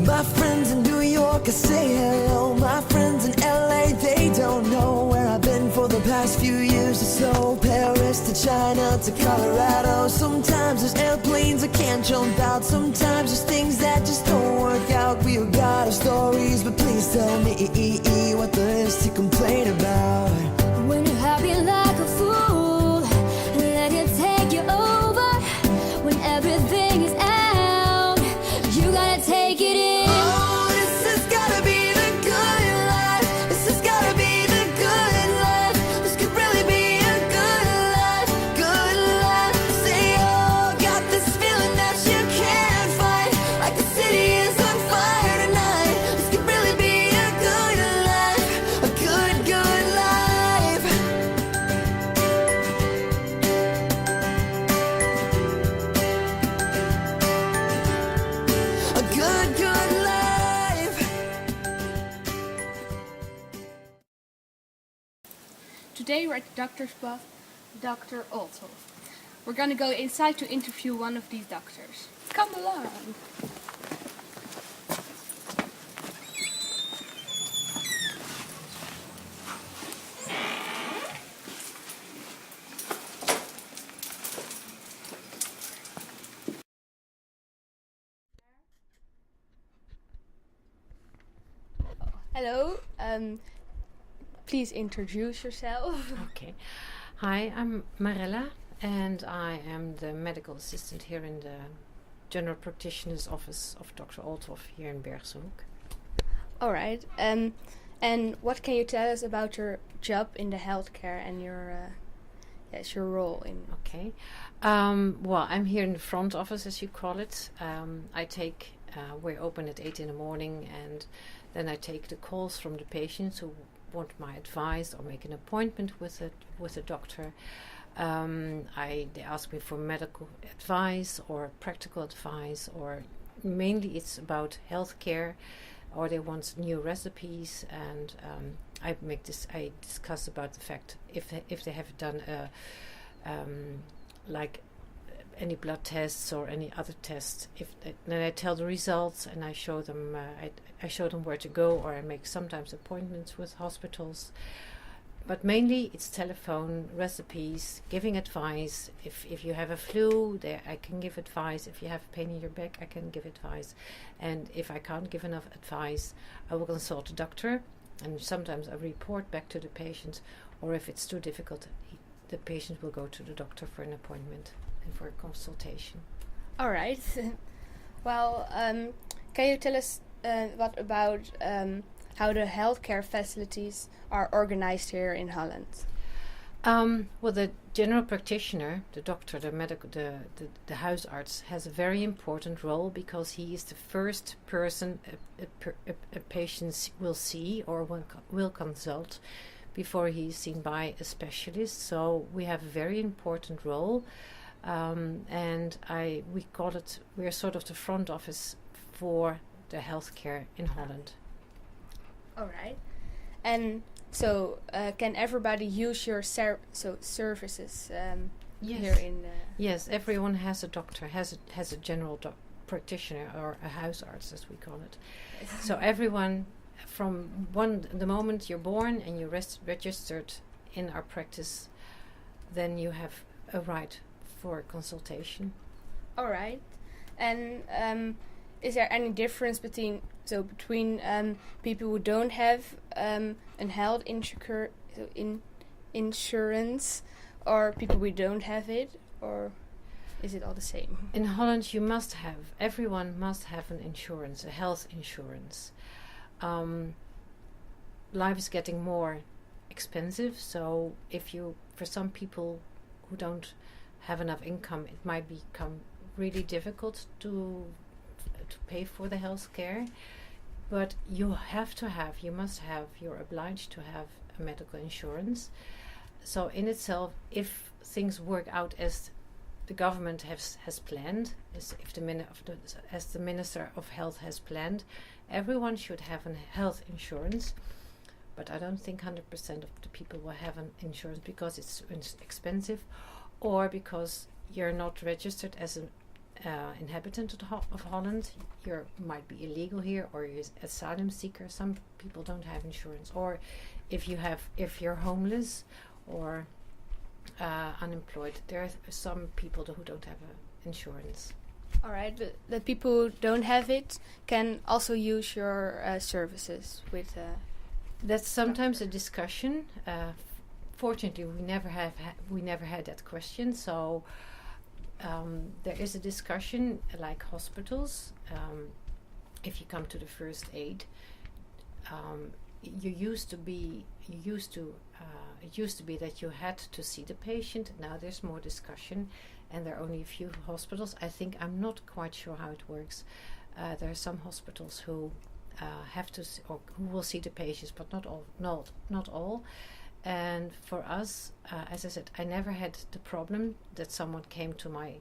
my friends in New York, I say hello. My friends in LA, they don't know where I've been for the past few years or so. Paris to China to Colorado. Sometimes there's airplanes I can't jump out. Sometimes there's things that just don't work out. We've got our stories, but please tell me what there is to complain about. When you're happy like a fool, let it take you over. When everything is out, you gotta take it in. Oh, this has gotta be the good life. This has gotta be the good life. This could really be a good life, good life. Say, oh, got this feeling that you can't fight, like the city is on fire tonight. This could really be a good life, a good, good life. A good, good life. Today we're at the doctor's booth, Dr. Otto. We're gonna go inside to interview one of these doctors. Come along. Hello. Please introduce yourself. Okay. Hi, I'm Marella, and I am the medical assistant here in the general practitioner's office of Dr. Althoff here in Bergshoek. All right. And what can you tell us about your job in the healthcare and your role in? Okay. Well, I'm here in the front office, as you call it. We're open at 8 in the morning, and then I take the calls from the patients who want my advice or make an appointment with a doctor. They ask me for medical advice or practical advice, or mainly it's about healthcare, or they want new recipes, and I discuss about the fact if they have done like any blood tests or any other tests. Then I tell the results, and I show them I show them where to go, or I make sometimes appointments with hospitals. But mainly it's telephone, recipes, giving advice. If you have a flu, I can give advice. If you have pain in your back, I can give advice. And if I can't give enough advice, I will consult a doctor, and sometimes I report back to the patient, or if it's too difficult, the patient will go to the doctor for an appointment and for a consultation. All right. Well, can you tell us what about how the healthcare facilities are organized here in Holland? Well, the general practitioner, the doctor, the medical, the huisarts has a very important role, because he is the first person a patient will see or will consult before he is seen by a specialist. So we have a very important role. And we're sort of the front office for the healthcare in Holland. All right. And so can everybody use your services Yes. here in? Yes, everyone has a doctor, has a general practitioner, or a huisarts as we call it. So everyone, from the moment you're born and you're registered in our practice, then you have a right for consultation. All right. And is there any difference between people who don't have an health insurance, or people who don't have it, or is it all the same? In Holland, everyone must have an insurance, a health insurance. Life is getting more expensive, so for some people who don't have enough income, it might become really difficult to pay for the health care. But you're obliged to have a medical insurance. So in itself, if things work out as the government has planned, as the Minister of Health has planned, everyone should have a health insurance. But I don't think 100% of the people will have an insurance because it's expensive, or because you're not registered as inhabitant of Holland, you might be illegal here, or you're an asylum seeker. Some people don't have insurance, or if you're homeless or unemployed, there are some people who don't have insurance. All right, the people who don't have it can also use your services with. That's sometimes a discussion. Fortunately, we never had that question. So there is a discussion, like hospitals. If you come to the first aid, it used to be that you had to see the patient. Now there's more discussion, and there are only a few hospitals. I'm not quite sure how it works. There are some hospitals who have to or who will see the patients, but not all. And for us, as I said, I never had the problem that someone came to my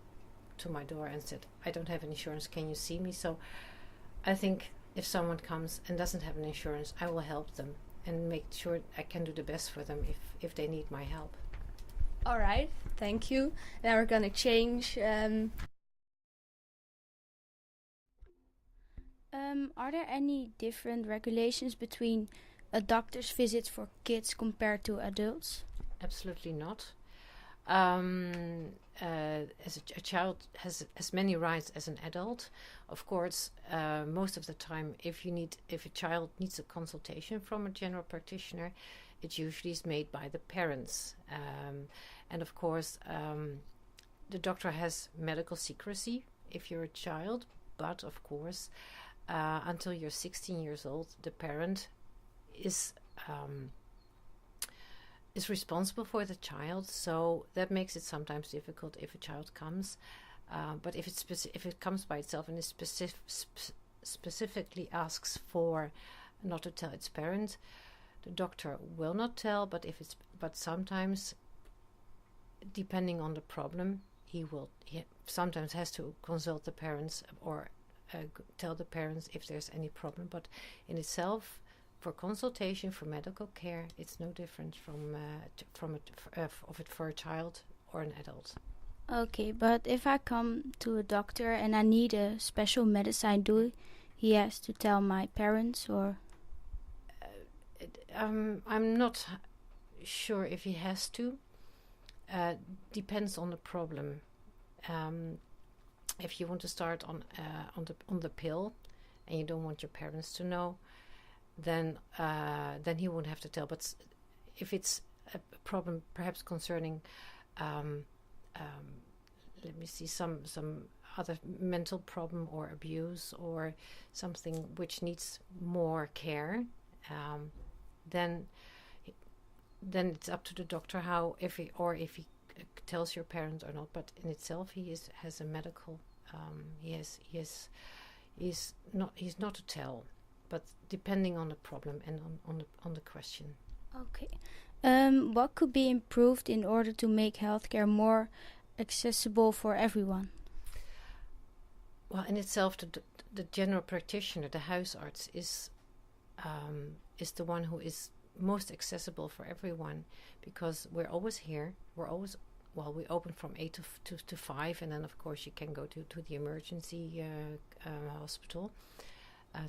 door and said, "I don't have insurance. Can you see me?" So I think if someone comes and doesn't have an insurance, I will help them and make sure I can do the best for them if they need my help. All right, thank you. Now we're gonna change. Are there any different regulations between a doctor's visits for kids compared to adults? Absolutely not. As a child has as many rights as an adult. Of course, most of the time, if a child needs a consultation from a general practitioner, it usually is made by the parents. And of course, the doctor has medical secrecy if you're a child, but of course, until you're 16 years old, the parent is responsible for the child, so that makes it sometimes difficult if a child comes. But if it comes by itself and it specifically asks for not to tell its parent, the doctor will not tell. But sometimes, depending on the problem, he sometimes has to consult the parents or tell the parents if there's any problem. But in itself, for consultation, for medical care, it's no different for a child or an adult. Okay, but if I come to a doctor and I need a special medicine, do he has to tell my parents or? I'm not sure if he has to. Depends on the problem. If you want to start on the pill, and you don't want your parents to know, then he won't have to tell. But if it's a problem, perhaps concerning, let me see, some other mental problem or abuse or something which needs more care, then it's up to the doctor if he tells your parents or not. But in itself, has a medical. He's not to tell. But depending on the problem and on the question. Okay. What could be improved in order to make healthcare more accessible for everyone? Well, in itself, the general practitioner, the huisarts, is the one who is most accessible for everyone, because we're always here. We open from 8 to 5, and then of course you can go to the emergency hospital.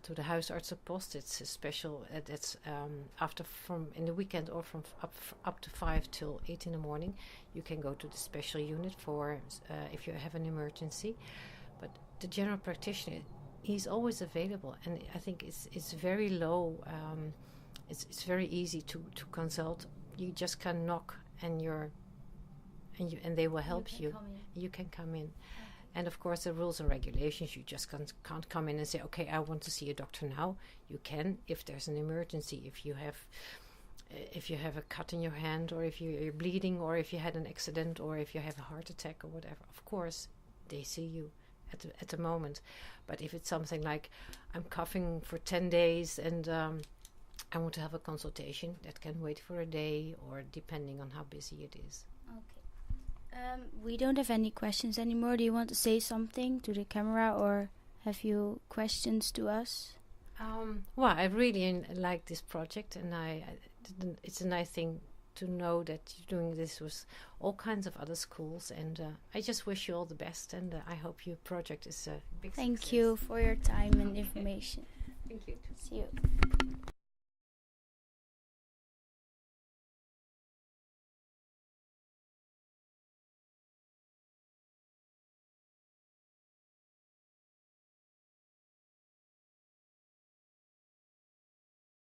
To the huisartsenpost, it's a special. That's from in the weekend or from up to 5 till 8 in the morning. You can go to the special unit for if you have an emergency. But the general practitioner, he's always available, and I think it's very low. It's very easy to consult. You just can knock, and they will help you. You can come in. And of course, the rules and regulations, you just can't come in and say, okay, I want to see a doctor now. You can if there's an emergency, if you have a cut in your hand, or if you're bleeding, or if you had an accident, or if you have a heart attack or whatever. Of course, they see you at the moment. But if it's something like, I'm coughing for 10 days and I want to have a consultation, that can wait for a day, or depending on how busy it is. Okay. We don't have any questions anymore. Do you want to say something to the camera, or have you questions to us? Well, I really like this project, and it's a nice thing to know that you're doing this with all kinds of other schools. And I just wish you all the best, and I hope your project is a big Thank success. you for your time and information. Thank you. See you.